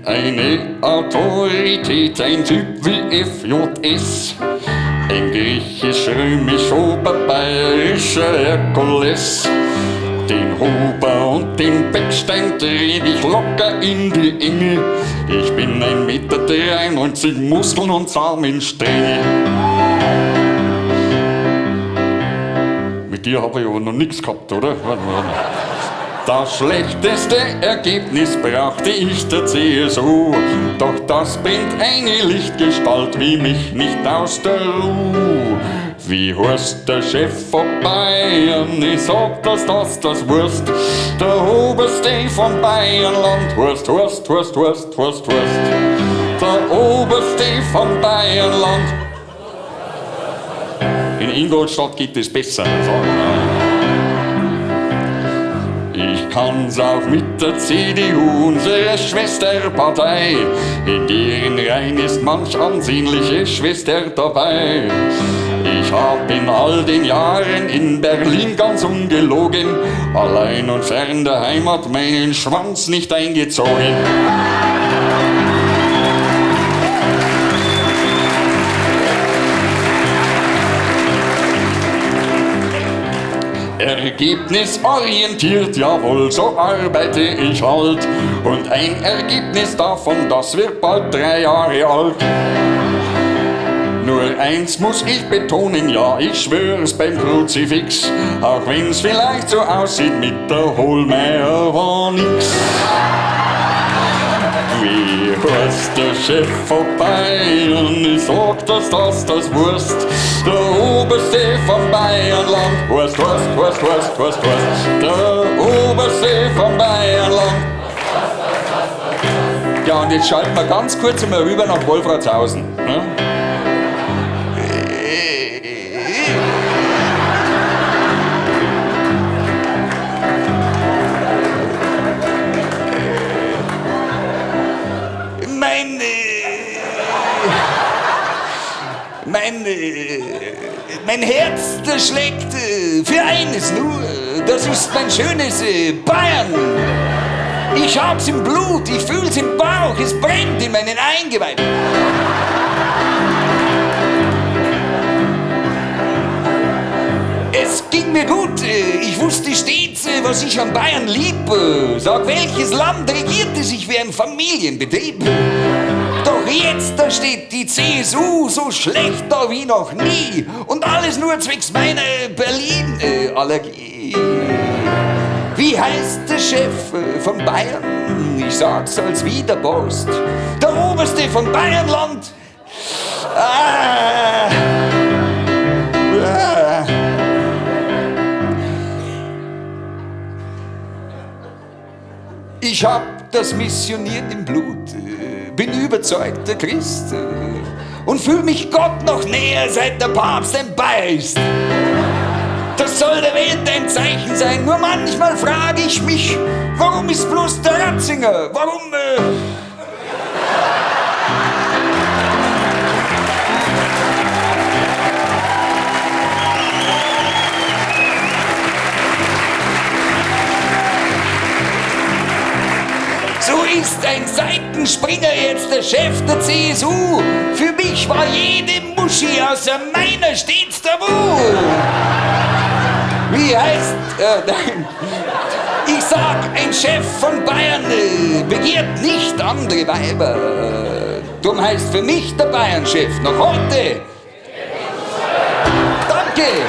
eine Autorität, ein Typ wie FJS. Ein griechisch-römisch-oberbayerischer Herkules. Den Huber und den Beckstein dreh ich locker in die Enge. Ich bin 1,93 Meter, Muskeln und Samenstränge. Mit dir habe ich aber noch nichts gehabt, oder? Das schlechteste Ergebnis brachte ich der CSU. Doch das bringt eine Lichtgestalt wie mich nicht aus der Ruhe. Wie heißt der Chef von Bayern? Ich sag das Wurst. Der Oberste von Bayernland. Hurst. Der Oberste von Bayernland. In Ingolstadt geht es besser. Ich kann's auch mit der CDU, unsere Schwesterpartei. In deren Reihen ist manch ansehnliche Schwester dabei. Ich hab in all den Jahren in Berlin ganz ungelogen, allein und fern der Heimat meinen Schwanz nicht eingezogen. Ergebnisorientiert, jawohl, so arbeite ich halt. Und ein Ergebnis davon, das wird bald 3 Jahre alt. Nur eins muss ich betonen, ja, ich schwör's beim Kruzifix. Auch wenn's vielleicht so aussieht, mit der Hohlmeier war nix. Wie heißt der Chef von Bayern? Ich sag das Wurst. Der Oberste von Bayernland. Hurst. Der Oberste von Bayernland. Ja, und jetzt schalten wir ganz kurz mal rüber nach Wolfratshausen. Ne? Mein Herz, das schlägt für eines nur, das ist mein schönes Bayern. Ich hab's im Blut, ich fühl's im Bauch, es brennt in meinen Eingeweiden. Es ging mir gut, ich wusste stets, was ich an Bayern lieb. Sag, welches Land regierte sich wie ein Familienbetrieb? Doch jetzt, da steht die CSU so schlecht da wie noch nie. Und alles nur zwecks meiner Berlin-Allergie. Wie heißt der Chef von Bayern? Ich sag's als Wiederpost. Der Oberste von Bayernland. Ich hab das Missionieren im Blut. Bin überzeugter Christ und fühl mich Gott noch näher, seit der Papst ein Bayer ist. Das soll der Welt ein Zeichen sein, nur manchmal frage ich mich, warum ist bloß der Ratzinger, warum... So ist ein Seitenspringer jetzt der Chef der CSU. Für mich war jede Muschi außer meiner stets tabu. Wie heißt... nein. Ich sag, ein Chef von Bayern begehrt nicht andere Weiber. Drum heißt für mich der Bayern-Chef noch heute... Danke!